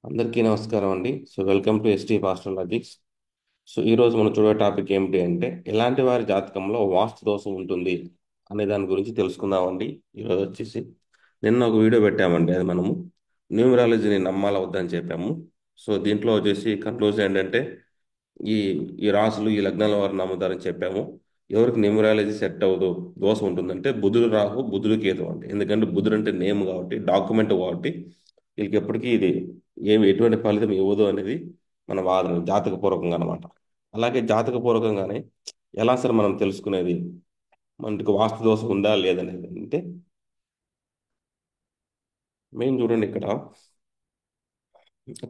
అందరికీ నమస్కారం అండి. Welcome to ST astrologics. ఈరోజు మనం చూడే టాపిక్ ఏమిటి అంటే ఎలాంటి వారి జాతకంలో వాస్తు దోషం ఉంటుంది అనే దాని గురించి తెలుసుకుందామండి. ఈరోజు వచ్చేసి నిన్న ఒక వీడియో పెట్టామండి. అది మనము న్యూమరాలజీని నమ్మాలా వద్దని చెప్పాము. దీంట్లో వచ్చేసి కన్క్లూజన్ ఏంటంటే ఈ ఈ రాసులు ఈ లగ్నాల వారు నమ్ముతారని చెప్పాము. ఎవరికి న్యూమరాలజీ సెట్ అవ్వదు, దోషం ఉంటుందంటే బుధుడు రాహు, బుధుడు కేతు అండి. ఎందుకంటే బుధుడు అంటే నేమ్ కాబట్టి, డాక్యుమెంట్ కాబట్టి వీళ్ళకి ఎప్పటికీ ఇది ఎటువంటి ఫలితం ఇవ్వదు అనేది మన వాదన జాతకపూర్వకంగా అనమాట. అలాగే జాతకపూర్వకంగానే ఎలా సార్ మనం తెలుసుకునేది మనకి వాస్తు దోషం ఉందా లేదనేది అంటే మెయిన్ చూడండి, ఇక్కడ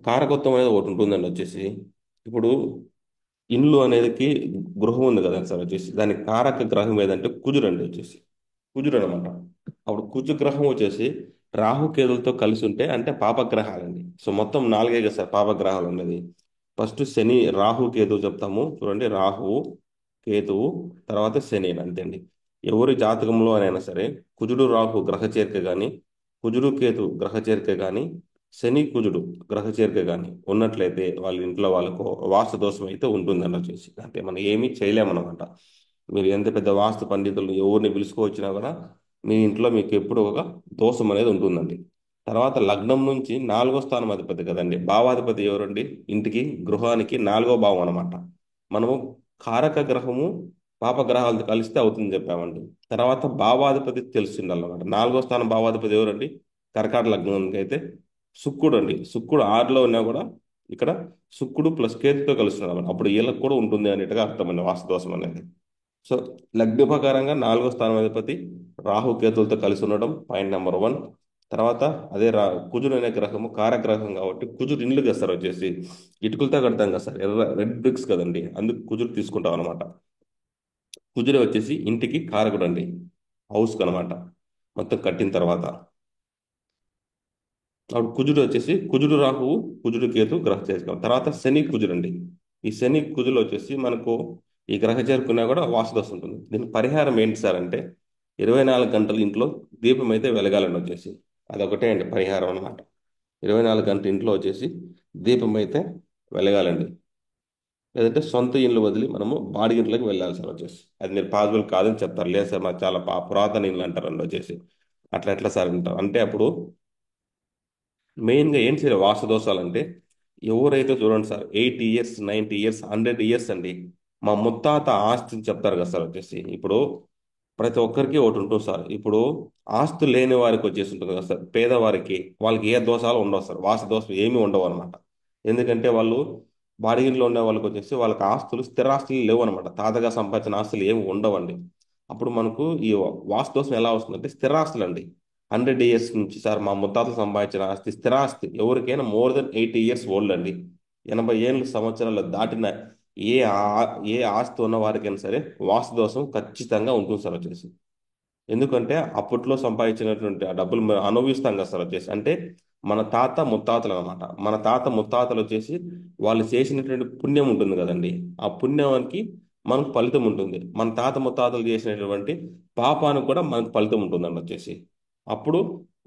కారకత్వం అనేది ఒకటి ఉంటుందండి. వచ్చేసి ఇప్పుడు ఇల్లు అనేది గృహం ఉంది కదా సార్, వచ్చేసి దానికి కారక గ్రహం ఏదంటే కుజుడు అండి. వచ్చేసి కుజుడు అనమాట. అప్పుడు కుజు గ్రహం వచ్చేసి రాహుకేతులతో కలిసి ఉంటే అంటే పాపగ్రహాలండి. మొత్తం నాలుగే కదా సార్ పాపగ్రహాలు ఉన్నది. ఫస్ట్ శని, రాహు, కేతువు చెప్తాము చూడండి. రాహువు, కేతువు, తర్వాత శని అంతే అండి. ఎవరి జాతకంలో అయినా సరే కుజుడు రాహు గ్రహ చేరిక కానీ, కుజుడు కేతు గ్రహ చేరిక కానీ, శని కుజుడు గ్రహ చేరిక కానీ ఉన్నట్లయితే వాళ్ళ ఇంట్లో వాళ్ళకు వాస్తు దోషం అయితే ఉంటుందని వచ్చేసి. అంటే మనం ఏమీ చేయలేమన్నమాట. మీరు ఎంత పెద్ద వాస్తు పండితులు ఎవరిని పిలుచుకోవచ్చినా కూడా మీ ఇంట్లో మీకు ఎప్పుడు ఒక దోషం అనేది ఉంటుందండి. తర్వాత లగ్నం నుంచి నాలుగో స్థానం అధిపతి కదండి, భావాధిపతి ఎవరండి? ఇంటికి గృహానికి నాలుగో భావం అనమాట. మనము కారక గ్రహము పాపగ్రహాలతో కలిస్తే అవుతుంది చెప్పామండి. తర్వాత భావాధిపతి తెలిసిండాలన్నమాట. నాలుగో స్థానం భావాధిపతి ఎవరండి? కర్కాటక లగ్నానికి అయితే శుక్రుడు అండి. శుక్రుడు ఆరులో ఉన్నా కూడా ఇక్కడ శుక్రుడు ప్లస్ కేతుతో కలుస్తున్నాడు అన్నమాట. అప్పుడు వీళ్ళకి కూడా ఉంటుంది అనేట్టుగా అర్థమండి వాస్తు దోషం అనేది. సో లగ్న ప్రకారంగా నాలుగో స్థానం అధిపతి రాహు కేతులతో కలిసి ఉండడం పాయింట్ నెంబర్ వన్. తర్వాత అదే కుజుడు అనే గ్రహము కారగ్రహం కాబట్టి కుజుడు ఇండ్లు తెస్తారు వచ్చేసి ఇటుకలతో కడతాం కదా సార్, ఎర్ర రెడ్ బ్రిక్స్ కదండి, అందుకు కుజుడు తీసుకుంటాం అనమాట. కుజుడు వచ్చేసి ఇంటికి కారకుడు అండి, హౌస్కి అనమాట. మొత్తం కట్టిన తర్వాత అప్పుడు కుజుడు వచ్చేసి కుజుడు రాహువు, కుజుడు కేతు గ్రహ చేర్చుకం. తర్వాత శని కుజుడు అండి. ఈ శని కుజులు వచ్చేసి మనకు ఈ గ్రహ చేరుకున్నా కూడా వాస్తుదోషం ఉంటుంది. దీనికి పరిహారం ఏంటి సార్ అంటే 24 గంటలు ఇంట్లో దీపం అయితే వెలగాలండి వచ్చేసి. అదొకటే అండి పరిహారం అనమాట. 24 గంటలు ఇంట్లో వచ్చేసి దీపం అయితే వెలగాలండి. లేదంటే సొంత ఇల్లు వదిలి మనము బాడిగ ఇంట్లోకి వెళ్ళాలి సార్ వచ్చేసి. అది మీరు పాసిబుల్ కాదని చెప్తారు. లేదు సార్ మాకు చాలా పురాతన ఇల్లు అంటారండి వచ్చేసి. అట్లా ఎట్లా సార్ అంటారు అంటే అప్పుడు మెయిన్గా ఏంటి సార్ వాస్తు దోషాలు అంటే ఎవరైతే చూడండి సార్ 80 ఇయర్స్, 90 ఇయర్స్, 100 ఇయర్స్ అండి మా ముత్తాత ఆస్తిని చెప్తారు కదా సార్ వచ్చేసి. ఇప్పుడు ప్రతి ఒక్కరికి ఒకటి ఉంటుంది సార్. ఇప్పుడు ఆస్తు లేని వారికి వచ్చేసి ఉంటుంది కదా సార్, పేదవారికి వాళ్ళకి ఏ దోషాలు ఉండవు సార్, వాస్తు దోషాలు ఏమీ ఉండవు అనమాట. ఎందుకంటే వాళ్ళు బాడిగిలో ఉండే వాళ్ళకి వచ్చేసి వాళ్ళకి ఆస్తులు స్థిరాస్తులు లేవు అనమాట. తాతగా సంపాదించిన ఆస్తులు ఏమి ఉండవండి. అప్పుడు మనకు ఈ వాస్తు దోషం ఎలా వస్తుందంటే స్థిరాస్తులు అండి. 100 ఇయర్స్ నుంచి సార్ మా ముత్తాతలు సంపాదించిన ఆస్తి స్థిరాస్తి ఎవరికైనా మోర్ దెన్ 80 ఇయర్స్ ఓల్డ్ అండి. 80 ఏళ్ళ సంవత్సరాలు దాటిన ఏ ఆస్తి ఉన్న వారికైనా సరే వాస్తు దోషం ఖచ్చితంగా ఉంటుంది సార్ వచ్చేసి. ఎందుకంటే అప్పట్లో సంపాదించినటువంటి ఆ డబ్బులు మనం అనుభవిస్తాం కదా సార్ వచ్చేసి. అంటే మన తాత ముత్తాతలు అనమాట. మన తాత ముత్తాతలు వచ్చేసి వాళ్ళు చేసినటువంటి పుణ్యం ఉంటుంది కదండి. ఆ పుణ్యానికి మనకు ఫలితం ఉంటుంది. మన తాత ముత్తాతలు చేసినటువంటి పాపానికి కూడా మనకు ఫలితం ఉంటుందండి వచ్చేసి. అప్పుడు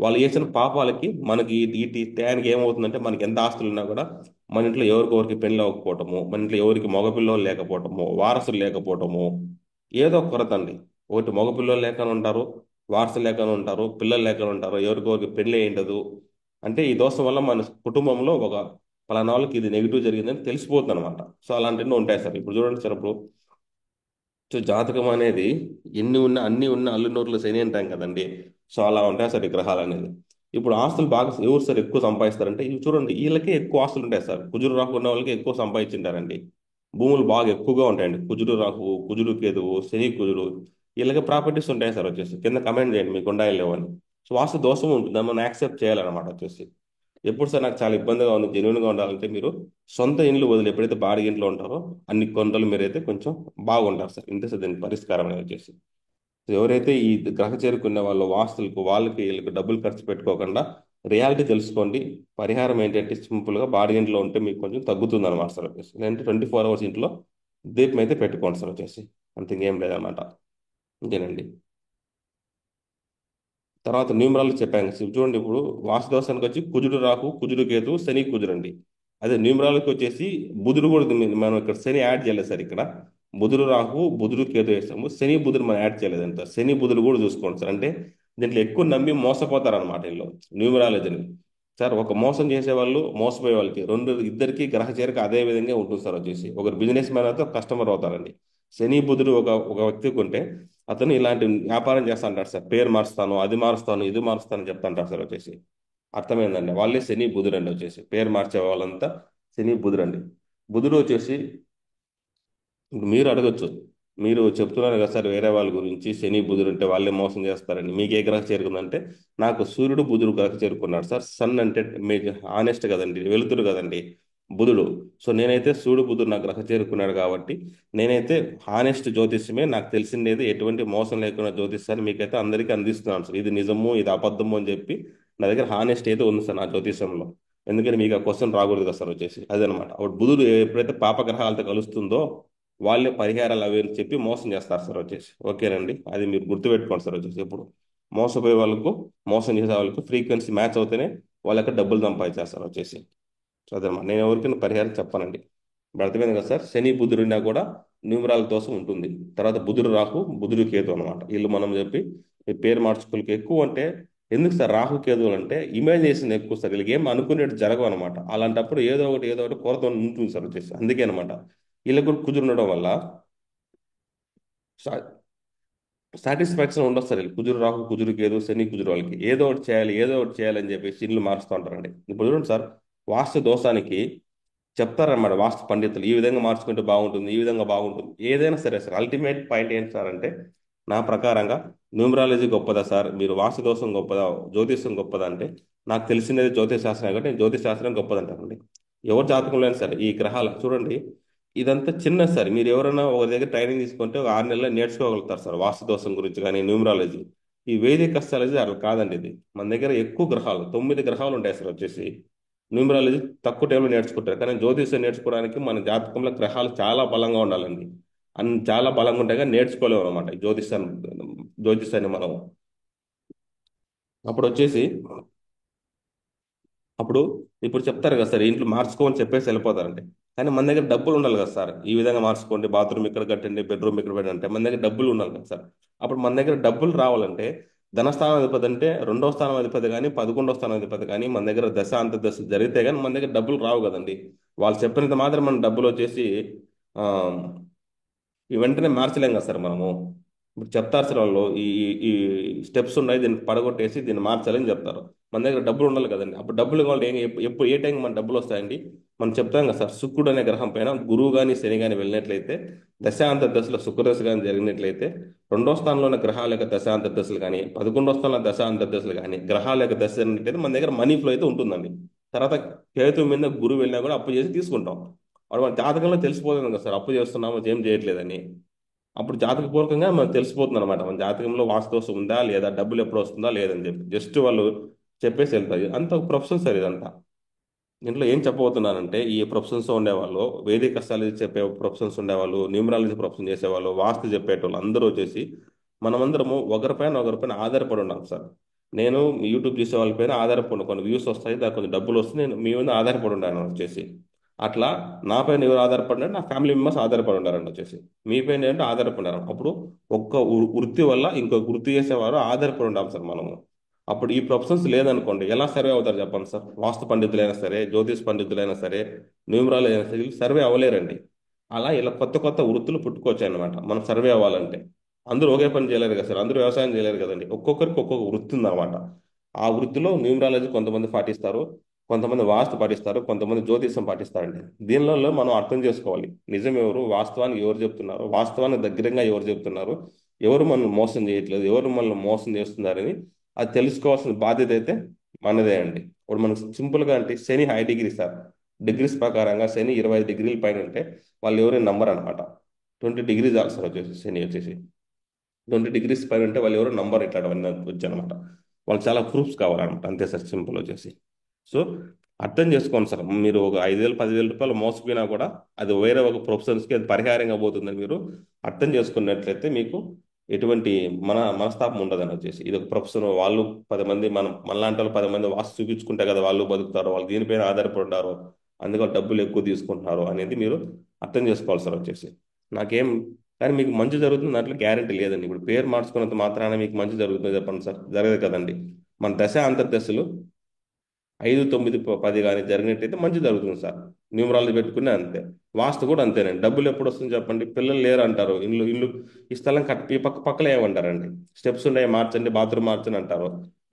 వాళ్ళు చేసిన పాపాలకి మనకి ఈ టయానికి ఏమవుతుందంటే మనకి ఎంత ఆస్తులు ఉన్నా కూడా మన ఇంట్లో ఎవరికొరికి పెళ్ళి అవ్వకపోవటము, మన ఇంట్లో ఎవరికి మగపిల్లలు లేకపోవటము, వారసులు లేకపోవటము, ఏదో ఒక కొరత అండి. ఒకటి మగపిల్లలు లేకనే ఉంటారు, వారసులు లేకనే ఉంటారు, పిల్లలు లేకనే ఉంటారు, ఎవరికొరికి పెళ్ళి అయ్యిండదు. అంటే ఈ దోషం వల్ల మన కుటుంబంలో ఒక పలానా వాళ్ళకి ఇది నెగిటివ్ జరిగిందని తెలిసిపోతుంది అనమాట. అలాంటివన్నీ ఉంటాయి సార్. ఇప్పుడు చూడండి సార్, ఇప్పుడు జాతకం అనేది ఎన్ని ఉన్నా అన్ని ఉన్నా అల్లునూరులో శని అంటాం కదండి. అలా ఉంటాయి సార్ ఈ గ్రహాలు అనేది. ఇప్పుడు ఆస్తులు బాగా ఎవరు సార్ ఎక్కువ సంపాదిస్తారంటే ఇవి చూడండి, వీళ్ళకే ఎక్కువ ఆస్తులు ఉంటాయి సార్. కుజుడు రాహు ఉన్న వాళ్ళకి ఎక్కువ సంపాదించింటారండి. భూములు బాగా ఎక్కువగా ఉంటాయండి. కుజుడు రాహు, కుజుడు కేతువు, శని కుజుడు, వీళ్ళకి ప్రాపర్టీస్ ఉంటాయి సార్ వచ్చేసి. కింద కమెంట్ చేయండి మీకు ఉండాలి లేవని. వాస్తు దోషం ఉంటుంది, దాన్ని మనం యాక్సెప్ట్ చేయాలన్నమాట వచ్చేసి. ఎప్పుడు సార్ నాకు చాలా ఇబ్బందిగా ఉంది, జెన్యున్గా ఉండాలంటే మీరు సొంత ఇండ్లు వదిలి ఎప్పుడైతే బాడిగ ఇంట్లో ఉంటారో అన్ని కొండలు మీరైతే కొంచెం బాగుంటారు సార్. ఇంతే సార్ దీనికి పరిష్కారం అనేది వచ్చేసి. ఎవరైతే ఈ గ్రహ చేరుకున్న వాళ్ళ వాస్తులకు వాళ్ళకి వీళ్ళకి డబ్బులు ఖర్చు పెట్టుకోకుండా రియాలిటీ తెలుసుకోండి. పరిహారం ఏంటంటే సింపుల్గా బాడిగ ఇంట్లో ఉంటే మీకు కొంచెం తగ్గుతుంది అనమాట సార్ వచ్చేసి. లేదంటే 24 అవర్స్ ఇంట్లో దీపం అయితే పెట్టుకోండి సార్ వచ్చేసి. అంత ఇంకేం లేదన్నమాట. ఇంకేనండి. తర్వాత న్యూమరాలజీ చెప్పాను చూడండి. ఇప్పుడు వాస్తు దోషానికి వచ్చి కుజుడు రాహు, కుజుడు కేతు, శని కుజుడు అండి. అదే న్యూమరాలజీకి వచ్చేసి బుధుడు కూడా ఉంది. మనం ఇక్కడ శని యాడ్ చేయలేదు సార్. ఇక్కడ బుధుడు రాహు, బుధుడు కేతు వేసాము. శని బుధుడు మనం యాడ్ చేయలేదంట సార్. శని బుధుడు కూడా చూసుకోండి సార్. అంటే దీంట్లో ఎక్కువ నమ్మి మోసపోతారు అనమాట వీళ్ళు న్యూమరాలజీని. సార్ ఒక మోసం చేసే వాళ్ళు మోసపోయే వాళ్ళకి ఇద్దరికి గ్రహ చేరిక అదే విధంగా ఉంటుంది సార్. వచ్చేసి ఒకరు బిజినెస్ మ్యాన్ అయితే కస్టమర్ అవుతారండి. శని బుధుడు ఒక ఒక వ్యక్తికి ఉంటే అతను ఇలాంటి వ్యాపారం చేస్తా అంటాడు సార్. పేరు మారుస్తాను, అది మారుస్తాను, ఇది మారుస్తాను అని చెప్తాంటారు సార్. వచ్చేసి అర్థమైందండి. వాళ్ళే శని బుధుడు అండి. వచ్చేసి పేరు మార్చే వాళ్ళంతా శని బుధుడు అండి. బుధుడు వచ్చేసి ఇప్పుడు మీరు అడగొచ్చు. మీరు చెప్తున్నారు కదా సార్ వేరే వాళ్ళ గురించి శని బుధుడు అంటే వాళ్ళే మోసం చేస్తారని. మీకు ఏ గ్రహం చేరుకుందంటే నాకు సూర్యుడు బుధుడు గ్రహం చేరుకున్నాడు సార్. సన్ అంటే మీకు ఆనెస్ట్ కదండి, వెలుతురు కదండి బుధుడు. సో నేనైతే సూర్యుడు బుధుడు నా గ్రహం చేరుకున్నాడు కాబట్టి నేనైతే హానెస్ట్ జ్యోతిష్యమే, నాకు తెలిసిందేది ఎటువంటి మోసం లేకుండా జ్యోతిష్యాన్ని మీకైతే అందరికీ అందిస్తున్నాను సార్. ఇది నిజము, ఇది అబద్ధము అని చెప్పి నా దగ్గర హానెస్ట్ అయితే ఉంది సార్ నా జ్యోతిష్యంలో. ఎందుకని మీకు ఆ క్వశ్చన్ రాకూడదు కదా సార్. వచ్చేసి అదనమాట. అప్పుడు బుధుడు ఎప్పుడైతే పాపగ్రహాలతో కలుస్తుందో వాళ్ళే పరిహారాలు అవి అని చెప్పి మోసం చేస్తారు సార్. వచ్చేసి ఓకేనండి. అది మీరు గుర్తుపెట్టుకోండి సార్. వచ్చేసి ఎప్పుడు మోసపోయే వాళ్ళకు, మోసం చేసే వాళ్ళకు ఫ్రీక్వెన్సీ మ్యాచ్ అవుతేనే వాళ్ళకి డబ్బులు సంపాదించేస్తారు. వచ్చేసి సో అదనమాట. నేను ఎవరికైనా పరిహారం చెప్పానండి. ఇప్పుడు అర్థమైంది కదా సార్. శని బుధుడినా కూడా న్యూమరాల దోషం ఉంటుంది. తర్వాత బుధుడు రాహు, బుధుడు కేతు అనమాట. వీళ్ళు మనం చెప్పి ఈ పేరు మార్చుకోలకి ఎక్కువ అంటే ఎందుకు సార్ రాహు కేతువులు అంటే ఇమాజినేషన్ ఎక్కువ సార్. వీళ్ళకి ఏం అనుకునేది జరగవు అనమాట. అలాంటప్పుడు ఏదో ఒకటి కొరత ఉంటుంది సార్. వచ్చేసి అందుకే అనమాట. వీళ్ళకి కూడా కుజుడు ఉండడం వల్ల సాటిస్ఫాక్షన్ ఉండదు సార్. వీళ్ళు కుజురు రాహు, కుజురు కేదు, శని కుజురు వాళ్ళకి ఏదో ఒకటి చేయాలి, ఏదో ఒకటి చేయాలని చెప్పేసి ఇల్లు మారుస్తూ ఉంటారండి. ఇప్పుడు చూడండి సార్, వాస్తు దోషానికి చెప్తారన్నమాట వాస్తు పండితులు. ఈ విధంగా మార్చుకుంటే బాగుంటుంది, ఈ విధంగా బాగుంటుంది. ఏదైనా సరే సార్ అల్టిమేట్ పాయింట్ ఏంటి సార్ అంటే నా ప్రకారంగా న్యూమరాలజీ గొప్పదా సార్, మీరు వాస్తు దోషం గొప్పదా, జ్యోతిష్యం గొప్పదా అంటే నాకు తెలిసినది జ్యోతిష్ శాస్త్రం కాబట్టి నేను జ్యోతిష్ శాస్త్రం గొప్పదంటానండి. ఎవరు జాతకంలో అయినా సరే ఈ గ్రహాలు చూడండి. ఇదంతా చిన్న సార్. మీరు ఎవరైనా ఒక దగ్గర ట్రైనింగ్ తీసుకుంటే ఒక 6 నెలల్లో నేర్చుకోగలుగుతారు సార్ వాస్తు దోషం గురించి కానీ న్యూమరాలజీ. ఈ వేదిక అస్ట్రాలజీ అట్లా కాదండి. ఇది మన దగ్గర ఎక్కువ గ్రహాలు 9 గ్రహాలు ఉంటాయి సార్. వచ్చేసి న్యూమరాలజీ తక్కువ టైంలో నేర్చుకుంటారు. కానీ జ్యోతిష్యం నేర్చుకోవడానికి మన జాతకంలో గ్రహాలు చాలా బలంగా ఉండాలండి. చాలా బలంగా ఉంటాయి కానీ నేర్చుకోలేము అనమాట ఈ జ్యోతిష్యాన్ని మనం. అప్పుడు వచ్చేసి అప్పుడు ఇప్పుడు చెప్తారు కదా సార్ ఇంట్లో మార్చుకోమని చెప్పేసి వెళ్ళిపోతారండి. కానీ మన దగ్గర డబ్బులు ఉండాలి కదా సార్. ఈ విధంగా మార్చుకోండి, బాత్రూమ్ ఇక్కడ కట్టండి, బెడ్రూమ్ ఇక్కడ పెట్టండి అంటే మన దగ్గర డబ్బులు ఉండాలి కదా సార్. అప్పుడు మన దగ్గర డబ్బులు రావాలంటే ధనస్థానం అధిపతి అంటే 2వ స్థానం అధిపతి కానీ 11వ స్థానం అధిపతి కానీ మన దగ్గర దశ అంతర్దశ జరిగితే కానీ మన దగ్గర డబ్బులు రావు కదండి. వాళ్ళు చెప్పినంత మాత్రం మన డబ్బులు వచ్చేసి ఆ, ఈ వెంటనే మార్చలేం కదా సార్ మనము. ఇప్పుడు చెప్తారు సార్ వాళ్ళు ఈ స్టెప్స్ ఉన్నాయి, దీన్ని పడగొట్టేసి దీన్ని మార్చాలని చెప్తారు. మన దగ్గర డబ్బులు ఉండాలి కదండి. అప్పుడు డబ్బులు కావాలి ఎప్పుడు ఏ టైంకి మన డబ్బులు వస్తాయండి. మనం చెప్తాం కదా సార్, శుక్రుడు అనే గ్రహం పైన గురువు కానీ శని కానీ వెళ్ళినట్లయితే దశాంత దశలో శుక్రదశ కానీ జరిగినట్లయితే 2వ స్థానంలో ఉన్న గ్రహాల యొక్క దశాంత దశలు కానీ 11వ స్థానంలో దశాంత దశలు కానీ గ్రహాల యొక్క దశ జరిగినట్లయితే మన దగ్గర మనీ ఫ్లో అయితే ఉంటుందండి. తర్వాత కేతు మీద గురువు వెళ్ళినా కూడా అప్పు చేసి తీసుకుంటాం. వాడు మన జాతకంలో తెలిసిపోతుంది కదా సార్ అప్పు చేస్తున్నాము ఏం చేయట్లేదని. అప్పుడు జాతకపూర్వకంగా మనకు తెలిసిపోతుంది అనమాట మన జాతకంలో వాస్తు ఉందా లేదా, డబ్బులు ఎప్పుడు వస్తుందా లేదని చెప్పి జస్ట్ వాళ్ళు చెప్పేసి వెళ్తారు. అంత ప్రొఫెషన్ సార్ ఇదంతా. దీంట్లో ఏం చెప్పబోతున్నానంటే ఈ ప్రొఫెషన్స్ ఉండేవాళ్ళు, వేదిక అస్ట్రాలజీ చెప్పే ప్రొఫెషన్స్ ఉండేవాళ్ళు, న్యూమరాలజీ ప్రొఫెషన్ చేసేవాళ్ళు, వాస్తు చెప్పేటోళ్ళు అందరూ వచ్చేసి మనమందరము ఒకరిపైన ఆధారపడి ఉన్నాం సార్. నేను యూట్యూబ్ చేసే వాళ్ళపైన ఆధారపడి కొన్ని వ్యూస్ వస్తాయి, దానికి కొంచెం డబ్బులు వస్తాయి, నేను మీ మీద ఆధారపడి ఉన్నాను వచ్చేసి. అట్లా నా పైన ఎవరు ఆధారపడినారు, నా ఫ్యామిలీ మెంబర్స్ ఆధారపడి ఉన్నారండి వచ్చేసి. మీ పైన ఏంటంటే ఆధారపడినారు. అప్పుడు ఒక్క వృత్తి వల్ల ఇంకో వృత్తి చేసేవారు ఆధారపడి ఉంటాం సార్ మనము. అప్పుడు ఈ ప్రొఫెషన్స్ లేదనుకోండి ఎలా సర్వే అవుతారు చెప్పండి సార్. వాస్తు పండితులైనా సరే, జ్యోతిష్ పండితులైనా సరే, న్యూమరాలజీ అయినా సరే వీళ్ళు సర్వే అవ్వలేరండి. అలా ఇలా కొత్త కొత్త వృత్తులు పుట్టుకోవచ్చు అనమాట మనం సర్వే అవ్వాలంటే. అందరూ ఒకే పని చేయలేరు కదా సార్, అందరూ వ్యవసాయం చేయలేరు కదండి. ఒక్కొక్కరికి ఒక్కొక్క వృత్తి ఉందన్నమాట. ఆ వృత్తిలో న్యూమరాలజీ కొంతమంది పాటిస్తారు, కొంతమంది వాస్తు పాటిస్తారు, కొంతమంది జ్యోతిషం పాటిస్తారండి. దీనిలో మనం అర్థం చేసుకోవాలి నిజం ఎవరు, వాస్తవానికి ఎవరు చెప్తున్నారు, వాస్తవానికి దగ్గరగా ఎవరు చెప్తున్నారు, ఎవరు మనల్ని మోసం చేయట్లేదు, ఎవరు మనల్ని మోసం చేస్తున్నారని అది తెలుసుకోవాల్సిన బాధ్యత అయితే మనదే అండి. ఇప్పుడు మనకు సింపుల్గా అంటే శని హై డిగ్రీ సార్. డిగ్రీస్ ప్రకారంగా శని 25 డిగ్రీల పైన ఉంటే వాళ్ళు ఎవరైనా నంబర్ అనమాట. 20 డిగ్రీ చాలు సార్. వచ్చేసి శని వచ్చేసి 20 డిగ్రీస్ పైన ఉంటే వాళ్ళు ఎవరో నంబర్ ఇట్లాంటివన్నీ వచ్చానమాట. వాళ్ళు చాలా ప్రూఫ్స్ కావాలన్నమాట. అంతే సార్ సింపుల్ వచ్చేసి. సో అర్థం చేసుకోండి సార్. మీరు ఒక 5,000 10,000 రూపాయలు మోసపోయినా కూడా అది వేరే ఒక ప్రొఫెషన్స్కి అది పరిహారంగా పోతుందని మీరు అర్థం చేసుకున్నట్లయితే మీకు ఎటువంటి మనస్తాపం ఉండదని వచ్చేసి ఇది ఒక ప్రొఫెషన్. వాళ్ళు 10 మంది మనలాంటి వాళ్ళు 10 మంది వాస్తు చూపించుకుంటే కదా వాళ్ళు బతుకుతారు, వాళ్ళు దీనిపైన ఆధారపడ్డారు, అందుకని డబ్బులు ఎక్కువ తీసుకుంటున్నారు అనేది మీరు అర్థం చేసుకోవాలి సార్ వచ్చేసి. నాకేం కానీ మీకు మంచి జరుగుతుంది దాంట్లో గ్యారెంటీ లేదండి. ఇప్పుడు పేరు మార్చుకున్నంత మాత్రాన మీకు మంచి జరుగుతుంది చెప్పండి సార్, జరగదు కదండి. మన దశ అంతర్దశలు 5, 9, 10 కానీ జరిగినట్టయితే మంచి జరుగుతుంది సార్. న్యూమరాలజీ పెట్టుకునే అంతే. వాస్తు కూడా అంతేనండి. డబ్బులు ఎప్పుడు వస్తుంది చెప్పండి, పిల్లలు లేరు అంటారు, ఇల్లు ఇల్లు ఈ స్థలం కట్టి ఈ పక్కలో ఏమంటారండి, స్టెప్స్ ఉన్నాయి మార్చండి, బాత్రూమ్ మార్చండి అంటారు.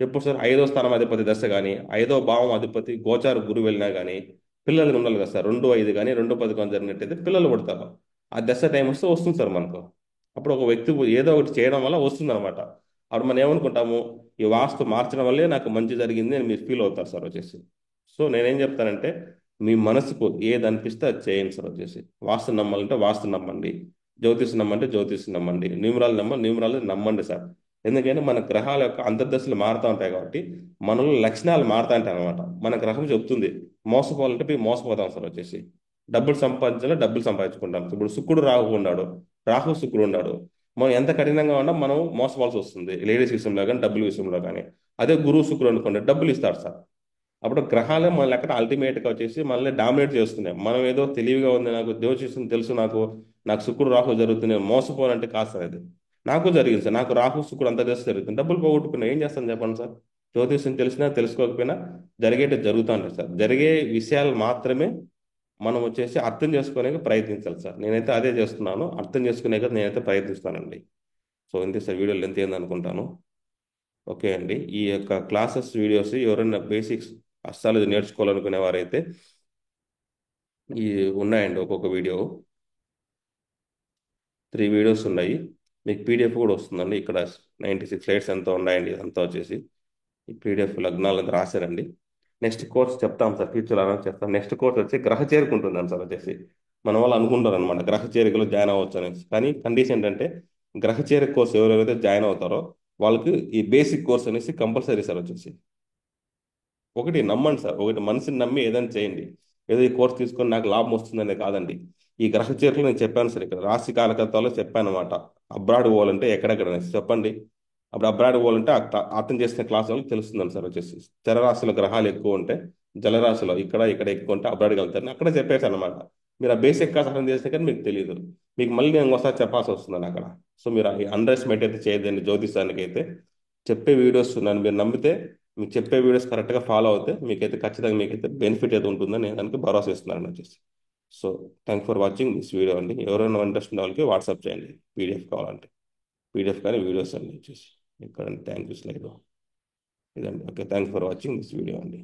ఎప్పుడు సార్ 5వ స్థానం అధిపతి దశ కానీ 5వ భావం అధిపతి గోచార గురువు వెళ్ళినా కానీ పిల్లలు ఉండాలి కదా సార్. 2, 5 కానీ 2, 10 కానీ జరిగినట్టయితే పిల్లలు పుడతారు. ఆ దశ టైం వస్తే వస్తుంది సార్ మనకు. అప్పుడు ఒక వ్యక్తి ఏదో ఒకటి చేయడం వల్ల వస్తుంది అనమాట. అప్పుడు మనం ఏమనుకుంటాము, ఈ వాస్తు మార్చడం వల్లే నాకు మంచి జరిగింది అని మీరు ఫీల్ అవుతారు సార్ వచ్చేసి. సో నేనేం చెప్తానంటే మీ మనసుకు ఏది అనిపిస్తే అది చేయండి సార్ వచ్చేసి. వాస్తు నమ్మాలంటే వాస్తు నమ్మండి, జ్యోతిషం నమ్మంటే జ్యోతిషం నమ్మండి, న్యూమరాలు నమ్మండి సార్. ఎందుకంటే మన గ్రహాల యొక్క అంతర్దశలు మారుతూ ఉంటాయి కాబట్టి మనలో లక్షణాలు మారుతా ఉంటాయి అనమాట. మన గ్రహం చెప్తుంది మోసపోవాలంటే పోయి మోసపోతాం సార్ వచ్చేసి. డబ్బులు సంపాదించాలో డబ్బులు సంపాదించుకుంటాం. ఇప్పుడు శుక్రుడు రాహు ఉన్నాడు, రాహు శుక్రుడు ఉన్నాడు, మనం ఎంత కఠినంగా ఉన్నా మనం మోసపోవాల్సి వస్తుంది, లేడీస్ విషయంలో కానీ డబ్బుల విషయంలో కానీ. అదే గురువు శుక్రుడు అనుకోండి, డబ్బులు ఇస్తాడు సార్. అప్పుడు గ్రహాలే మన లెక్కన అల్టిమేట్గా వచ్చేసి మనల్ని డామినేట్ చేస్తున్నాయి. మనం ఏదో తెలివిగా ఉంది, నాకు జ్యోతిషం తెలుసు, నాకు నాకు శుక్రుడు రాహు జరుగుతుంది, నేను మోసపోనంటే కాదు సార్ అది. నాకు జరిగింది సార్, నాకు రాహు శుక్రుడు అంతా చేస్తే జరుగుతుంది, డబ్బులు పోగొట్టుకున్నా ఏం చేస్తాను చెప్పండి సార్. జ్యోతిషం తెలిసినా తెలుసుకోకపోయినా జరిగేటి జరుగుతూ ఉంటాయి సార్. జరిగే విషయాలు మాత్రమే మనం వచ్చేసి అర్థం చేసుకోవడానికి ప్రయత్నించాలి సార్. నేనైతే అదే చేస్తున్నాను, అర్థం చేసుకునే నేనైతే ప్రయత్నిస్తానండి. సో ఇంతే సార్, వీడియో లెంత్ ఏంది అనుకుంటాను. ఓకే అండి. ఈ యొక్క క్లాసెస్ వీడియోస్ ఎవరైనా బేసిక్స్ అస్సలు నేర్చుకోవాలనుకునే వారైతే ఈ ఉన్నాయండి, ఒక్కొక్క వీడియో 3 వీడియోస్ ఉన్నాయి. మీకు పీడిఎఫ్ కూడా వస్తుందండి. ఇక్కడ 96 స్లైడ్స్ ఎంతో ఉన్నాయండి. ఇదంతా వచ్చేసి ఈ పీడిఎఫ్ లగ్నాలు అంతా రాశారండి. నెక్స్ట్ కోర్స్ చెప్తాం సార్, ఫ్యూచర్ అనౌన్స్ చేస్తాం. నెక్స్ట్ కోర్స్ వచ్చి గ్రహ చేరుకుంటుందని సార్ వచ్చేసి. మన వాళ్ళు అనుకుంటారు అనమాట గ్రహ చేరికలో జాయిన్ అవ్వచ్చు అనేసి, కానీ కండిషన్ ఏంటంటే గ్రహ చేరిక కోర్స్ ఎవరెవరైతే జాయిన్ అవుతారో వాళ్ళకి ఈ బేసిక్ కోర్స్ అనేసి కంపల్సరీ సార్ వచ్చేసి. ఒకటి నమ్మండి సార్, ఒకటి మనసుని నమ్మి ఏదైనా చేయండి. ఏదో ఈ కోర్స్ తీసుకొని నాకు లాభం వస్తుందనే కాదండి. ఈ గ్రహ చేరికలు నేను చెప్పాను సార్, ఇక్కడ రాశి కాలకత్తాలో చెప్పాను అనమాట. అబ్రాడ్ పోవాలంటే ఎక్కడెక్కడ అనేసి చెప్పండి. అప్పుడు అబ్రాడ్ పోవాలంటే అర్థం చేసిన క్లాస్ వాళ్ళకి తెలుస్తుందని సార్ వచ్చేసి. చరరాశిలో గ్రహాలు ఎక్కువ ఉంటే, జలరాశిలో ఇక్కడ ఇక్కడ ఎక్కువ ఉంటే అబ్రాడ్కి వెళ్తారని అక్కడ చెప్పేసి అనమాట. మీరు ఆ బేసిక్ క్లాస్ అర్థం చేస్తే కానీ మీకు తెలియదు, మీకు మళ్ళీ నేను ఒకసారి చెప్పాల్సి వస్తుందని అక్కడ. సో మీరు అండర్ ఎస్టిమేట్ అయితే చేయదండి జ్యోతిషానికి అయితే. చెప్పే వీడియోస్ నన్ను మీరు నమ్మితే, మీకు చెప్పే వీడియోస్ కరెక్ట్గా ఫాలో అవుతే మీకైతే ఖచ్చితంగా మీకైతే బెనిఫిట్ అయితే ఉంటుందని నేను దానికి భరోసా ఇస్తున్నాను వచ్చేసి. So thank for watching this video అండి. ఎవరైనా ఇంట్రెస్ట్ ఉన్న వాళ్ళకి వాట్సాప్ చేయండి పీడిఎఫ్ కావాలంటే. పీడిఎఫ్ కానీ వీడియోస్ అండి వచ్చేసి ఇక్కడ. థ్యాంక్ యూ స్లైడ్ ఇదండి. Okay, thank for watching this video అండి.